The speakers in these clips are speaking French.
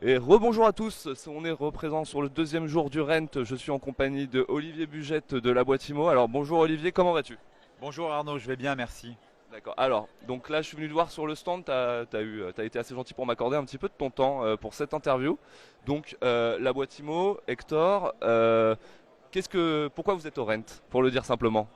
Et rebonjour à tous, on est représent sur le deuxième jour du Rent. Je suis en compagnie de Olivier Bugette de la Boîte Imo. Alors bonjour Olivier, comment vas-tu? Bonjour Arnaud, je vais bien, merci. D'accord. Alors, donc là je suis venu te voir sur le stand, t'as été assez gentil pour m'accorder un petit peu de ton temps pour cette interview. Donc la Boîte Imo, Hector, pourquoi vous êtes au Rent, pour le dire simplement?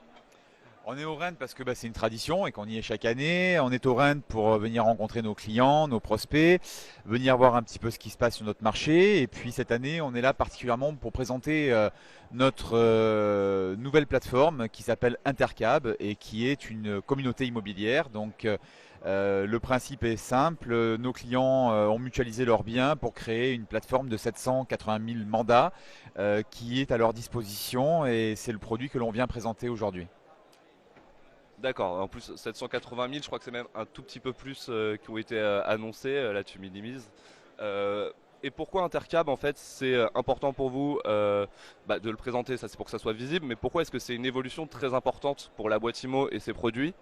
On est au Rennes parce que c'est une tradition et qu'on y est chaque année. On est au Rennes pour venir rencontrer nos clients, nos prospects, venir voir un petit peu ce qui se passe sur notre marché. Et puis cette année, on est là particulièrement pour présenter notre nouvelle plateforme qui s'appelle Intercab et qui est une communauté immobilière. Le principe est simple, nos clients ont mutualisé leurs biens pour créer une plateforme de 780 000 mandats qui est à leur disposition et c'est le produit que l'on vient présenter aujourd'hui. D'accord, en plus 780 000, je crois que c'est même un tout petit peu plus qui ont été annoncés, là tu minimises. Euh, et pourquoi Intercab en fait c'est important pour vous de le présenter, ça c'est pour que ça soit visible, mais pourquoi est-ce que c'est une évolution très importante pour la boîte IMO et ses produits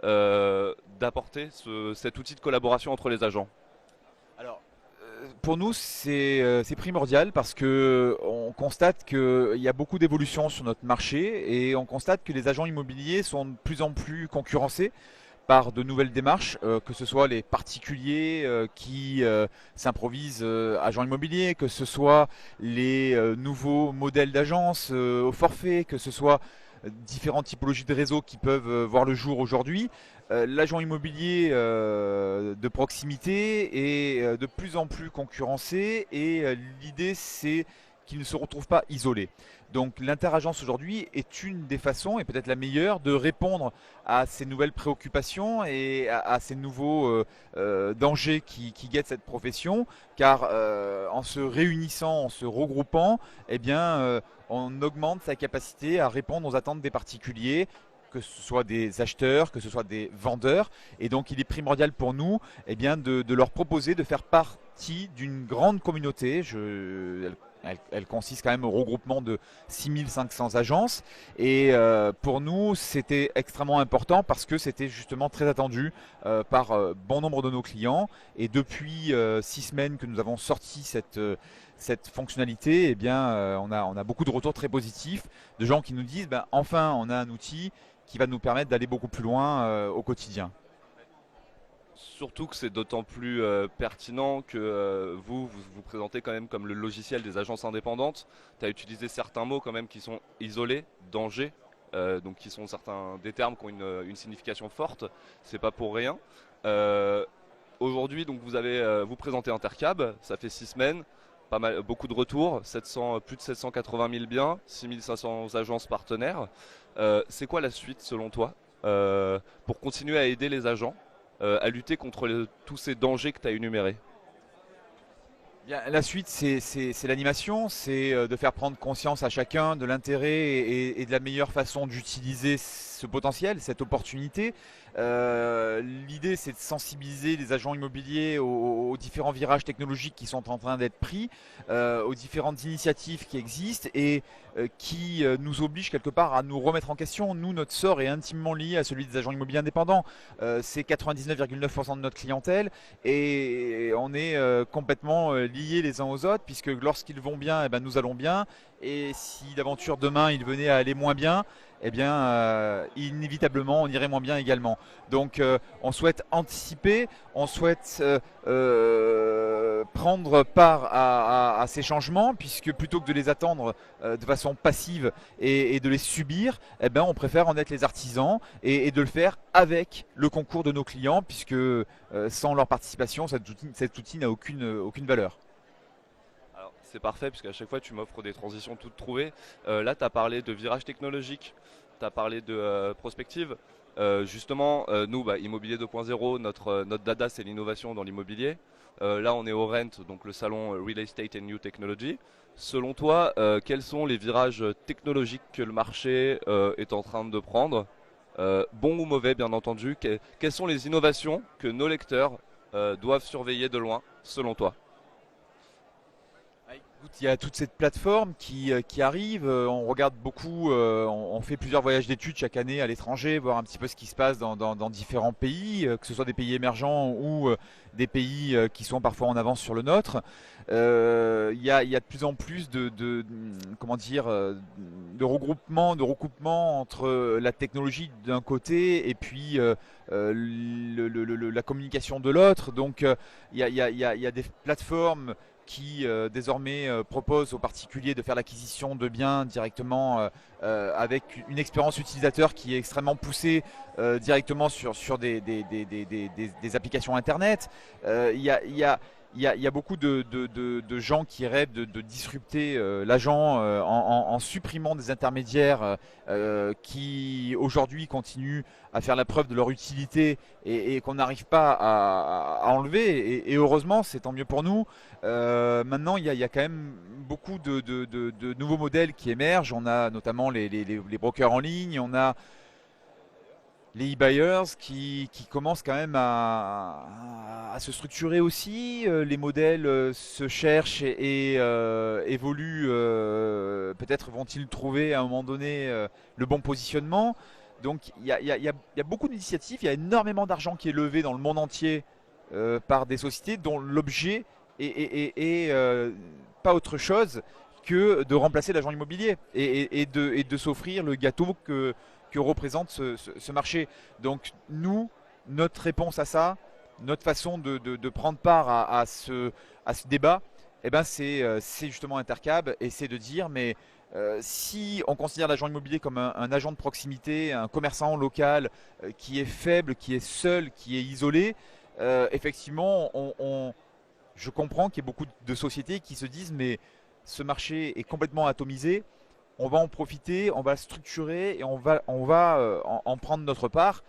d'apporter cet outil de collaboration entre les agents? Alors, pour nous, c'est primordial parce que on constate qu'il y a beaucoup d'évolutions sur notre marché et on constate que les agents immobiliers sont de plus en plus concurrencés par de nouvelles démarches, que ce soit les particuliers qui s'improvisent agents immobiliers, que ce soit les nouveaux modèles d'agence au forfait, que ce soit différentes typologies de réseaux qui peuvent voir le jour aujourd'hui. L'agent immobilier de proximité est de plus en plus concurrencé et l'idée c'est qu'il ne se retrouve pas isolé. Donc l'interagence aujourd'hui est une des façons, et peut-être la meilleure, de répondre à ces nouvelles préoccupations et à ces nouveaux dangers qui guettent cette profession, car en se réunissant, en se regroupant, eh bien, on augmente sa capacité à répondre aux attentes des particuliers, que ce soit des acheteurs, que ce soit des vendeurs. Et donc il est primordial pour nous de leur proposer de faire partie d'une grande communauté. Elle consiste quand même au regroupement de 6500 agences. Et pour nous, c'était extrêmement important parce que c'était justement très attendu par bon nombre de nos clients. Et depuis 6 semaines que nous avons sorti cette fonctionnalité, on a beaucoup de retours très positifs de gens qui nous disent enfin, on a un outil qui va nous permettre d'aller beaucoup plus loin au quotidien. Surtout que c'est d'autant plus pertinent que vous présentez quand même comme le logiciel des agences indépendantes. Tu as utilisé certains mots quand même qui sont isolés, danger, donc qui sont certains des termes qui ont une signification forte. C'est pas pour rien. Euh, Aujourd'hui, donc vous présentez Intercab, ça fait 6 semaines, pas mal, beaucoup de retours, 700, plus de 780 000 biens, 6500 agences partenaires. C'est quoi la suite selon toi pour continuer à aider les agents à lutter contre tous ces dangers que tu as énumérés? Bien, la suite, c'est l'animation, c'est de faire prendre conscience à chacun de l'intérêt et de la meilleure façon d'utiliser ce potentiel, cette opportunité. L'idée, c'est de sensibiliser les agents immobiliers aux différents virages technologiques qui sont en train d'être pris, aux différentes initiatives qui existent et qui nous obligent quelque part à nous remettre en question. Nous, notre sort est intimement lié à celui des agents immobiliers indépendants. C'est 99,9% de notre clientèle et on est complètement liés les uns aux autres puisque lorsqu'ils vont bien, nous allons bien et si d'aventure demain ils venaient à aller moins bien, inévitablement on irait moins bien également. Donc on souhaite anticiper, on souhaite prendre part à ces changements puisque plutôt que de les attendre de façon passive et de les subir, on préfère en être les artisans et de le faire avec le concours de nos clients puisque sans leur participation, cet outil n'a aucune valeur. Alors, c'est parfait, puisqu'à chaque fois tu m'offres des transitions toutes trouvées. Là, tu as parlé de virage technologique, tu as parlé de prospective. Justement, nous, Immobilier 2.0, notre dada, c'est l'innovation dans l'immobilier. Là, on est au Rent, donc le salon Real Estate and New Technology. Selon toi, quels sont les virages technologiques que le marché est en train de prendre? Bons ou mauvais, bien entendu. Quelles sont les innovations que nos lecteurs doivent surveiller de loin, selon toi? Il y a toute cette plateforme qui arrive. On regarde beaucoup, on fait plusieurs voyages d'études chaque année à l'étranger, voir un petit peu ce qui se passe dans différents pays, que ce soit des pays émergents ou des pays qui sont parfois en avance sur le nôtre. Il y a de plus en plus comment dire, de recoupement entre la technologie d'un côté et puis la communication de l'autre. Donc il y a des plateformes qui désormais propose aux particuliers de faire l'acquisition de biens directement avec une expérience utilisateur qui est extrêmement poussée directement sur des applications internet. Il y a beaucoup de gens qui rêvent de disrupter l'agent en supprimant des intermédiaires qui aujourd'hui continuent à faire la preuve de leur utilité et qu'on n'arrive pas à enlever. Et heureusement, c'est tant mieux pour nous. Maintenant, il y a quand même beaucoup de nouveaux modèles qui émergent. On a notamment les brokers en ligne, on a les e-buyers qui commencent quand même à se structurer aussi. Les modèles se cherchent et évoluent. Peut-être vont-ils trouver à un moment donné le bon positionnement. Donc il y a beaucoup d'initiatives, il y a énormément d'argent qui est levé dans le monde entier par des sociétés dont l'objet est pas autre chose que de remplacer l'agent immobilier et de s'offrir le gâteau que représente ce marché. Donc nous, notre réponse à ça, notre façon de prendre part à ce débat, eh ben c'est justement Intercab et c'est de dire mais si on considère l'agent immobilier comme un agent de proximité, un commerçant local qui est faible, qui est seul, qui est isolé, effectivement, je comprends qu'il y ait beaucoup de sociétés qui se disent mais ce marché est complètement atomisé, on va en profiter, on va le structurer et on va en prendre notre part,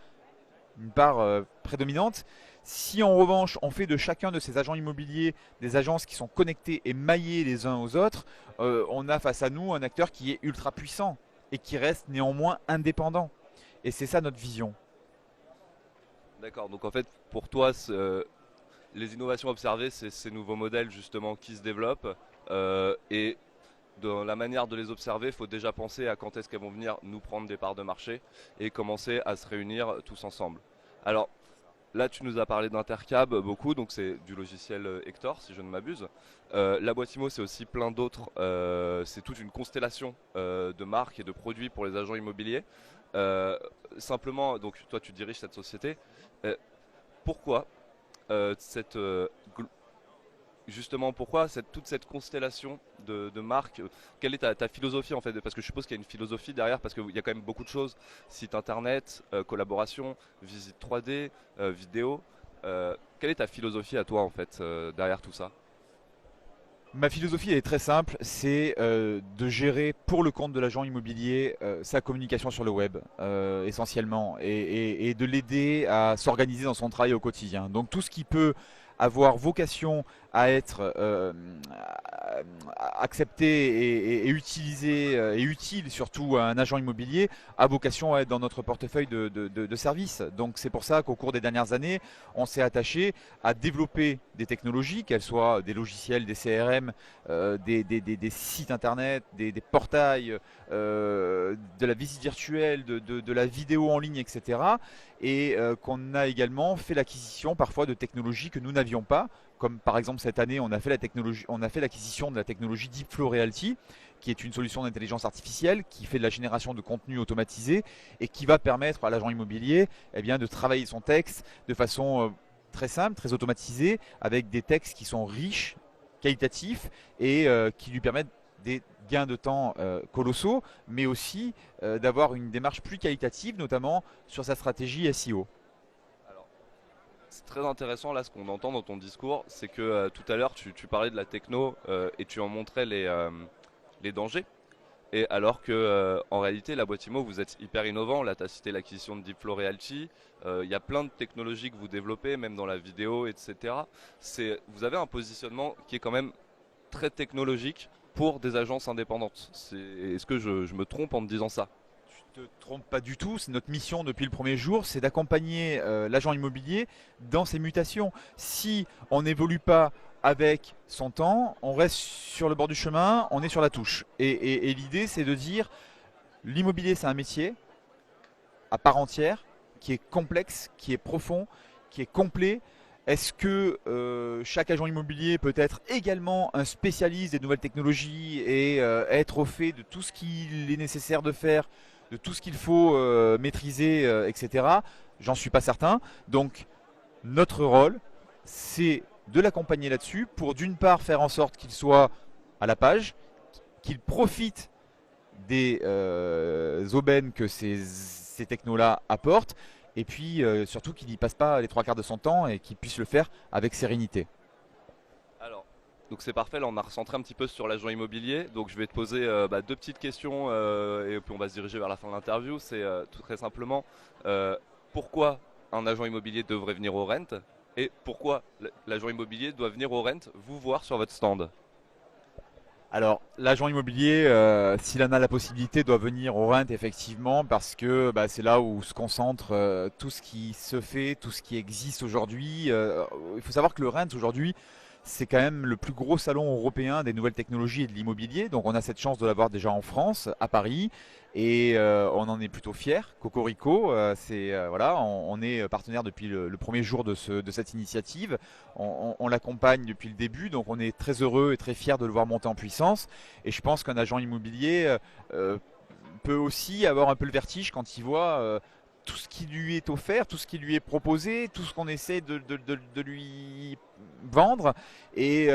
une part prédominante. Si en revanche on fait de chacun de ces agents immobiliers des agences qui sont connectées et maillées les uns aux autres, on a face à nous un acteur qui est ultra puissant et qui reste néanmoins indépendant. Et c'est ça notre vision. D'accord, donc en fait, pour toi, les innovations observées, c'est ces nouveaux modèles justement qui se développent. Et dans la manière de les observer, il faut déjà penser à quand est-ce qu'elles vont venir nous prendre des parts de marché et commencer à se réunir tous ensemble. Alors là, tu nous as parlé d'Intercab beaucoup, donc c'est du logiciel Hector, si je ne m'abuse. La boîte IMO, c'est aussi plein d'autres. C'est toute une constellation de marques et de produits pour les agents immobiliers. Simplement, donc toi, tu diriges cette société. Pourquoi justement, pourquoi toute cette constellation de marques? Quelle est ta philosophie en fait? Parce que je suppose qu'il y a une philosophie derrière, parce qu'il y a quand même beaucoup de choses. Site internet, collaboration, visite 3D, vidéo. Quelle est ta philosophie à toi en fait derrière tout ça? Ma philosophie elle est très simple, c'est de gérer pour le compte de l'agent immobilier sa communication sur le web essentiellement et de l'aider à s'organiser dans son travail au quotidien. Donc tout ce qui peut avoir vocation à être accepté et utilisé et utile surtout à un agent immobilier a vocation à être dans notre portefeuille de services. Donc c'est pour ça qu'au cours des dernières années, on s'est attaché à développer des technologies, qu'elles soient des logiciels, des CRM, des sites internet, des portails, de la visite virtuelle, de la vidéo en ligne, etc. Et qu'on a également fait l'acquisition parfois de technologies que nous n'avions pas, comme par exemple cette année on a fait l'acquisition de la technologie Deep Flow Realty, qui est une solution d'intelligence artificielle qui fait de la génération de contenu automatisé et qui va permettre à l'agent immobilier de travailler son texte de façon très simple, très automatisée, avec des textes qui sont riches, qualitatifs et qui lui permettent des gains de temps colossaux, mais aussi d'avoir une démarche plus qualitative, notamment sur sa stratégie SEO. Alors, c'est très intéressant là ce qu'on entend dans ton discours, c'est que tout à l'heure tu parlais de la techno et tu en montrais les dangers. Et alors que en réalité la boîte IMO vous êtes hyper innovant, là tu as cité l'acquisition de Deepflow Realty, il y a plein de technologies que vous développez, même dans la vidéo, etc. Vous avez un positionnement qui est quand même très technologique pour des agences indépendantes. Est-ce que je me trompe en te disant ça? Tu te trompes pas du tout, c'est notre mission depuis le premier jour, c'est d'accompagner l'agent immobilier dans ses mutations. Si on n'évolue pas avec son temps, on reste sur le bord du chemin, on est sur la touche. Et l'idée, c'est de dire, l'immobilier, c'est un métier à part entière, qui est complexe, qui est profond, qui est complet. Est-ce que chaque agent immobilier peut être également un spécialiste des nouvelles technologies et être au fait de tout ce qu'il est nécessaire de faire, de tout ce qu'il faut maîtriser, etc. J'en suis pas certain. Donc notre rôle, c'est de l'accompagner là-dessus pour d'une part faire en sorte qu'il soit à la page, qu'il profite des aubaines que ces technos-là apportent, et puis surtout qu'il n'y passe pas les trois quarts de son temps et qu'il puisse le faire avec sérénité. Alors, donc c'est parfait, là on a recentré un petit peu sur l'agent immobilier, donc je vais te poser deux petites questions et puis on va se diriger vers la fin de l'interview. C'est tout très simplement pourquoi un agent immobilier devrait venir au Rent et pourquoi l'agent immobilier doit venir au Rent vous voir sur votre stand. Alors, l'agent immobilier, s'il en a la possibilité, doit venir au Rent effectivement parce que c'est là où se concentre tout ce qui se fait, tout ce qui existe aujourd'hui. Il faut savoir que le Rent aujourd'hui, c'est quand même le plus gros salon européen des nouvelles technologies et de l'immobilier. Donc on a cette chance de l'avoir déjà en France, à Paris, et on en est plutôt fiers. Cocorico, voilà, on est partenaire depuis le premier jour de cette initiative. On l'accompagne depuis le début, donc on est très heureux et très fiers de le voir monter en puissance. Et je pense qu'un agent immobilier peut aussi avoir un peu le vertige quand il voit tout ce qui lui est offert, tout ce qui lui est proposé, tout ce qu'on essaie de lui vendre. Et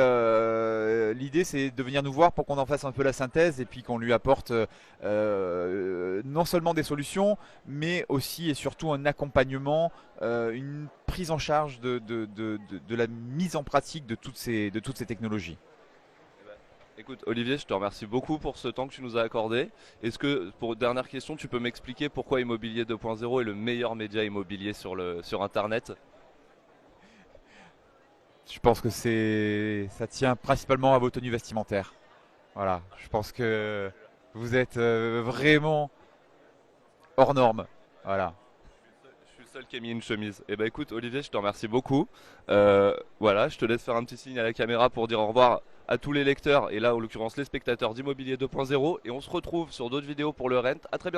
l'idée, c'est de venir nous voir pour qu'on en fasse un peu la synthèse et puis qu'on lui apporte non seulement des solutions, mais aussi et surtout un accompagnement, une prise en charge de la mise en pratique de toutes ces technologies. Écoute Olivier, je te remercie beaucoup pour ce temps que tu nous as accordé. Est-ce que, pour dernière question, tu peux m'expliquer pourquoi Immobilier 2.0 est le meilleur média immobilier sur Internet? Je pense que ça tient principalement à vos tenues vestimentaires. Voilà, je pense que vous êtes vraiment hors norme. Voilà. Je suis le seul qui a mis une chemise. Eh ben écoute Olivier, je te remercie beaucoup. Voilà, je te laisse faire un petit signe à la caméra pour dire au revoir à tous les lecteurs et là en l'occurrence les spectateurs d'Immobilier 2.0 et on se retrouve sur d'autres vidéos pour le Rent. À très bientôt.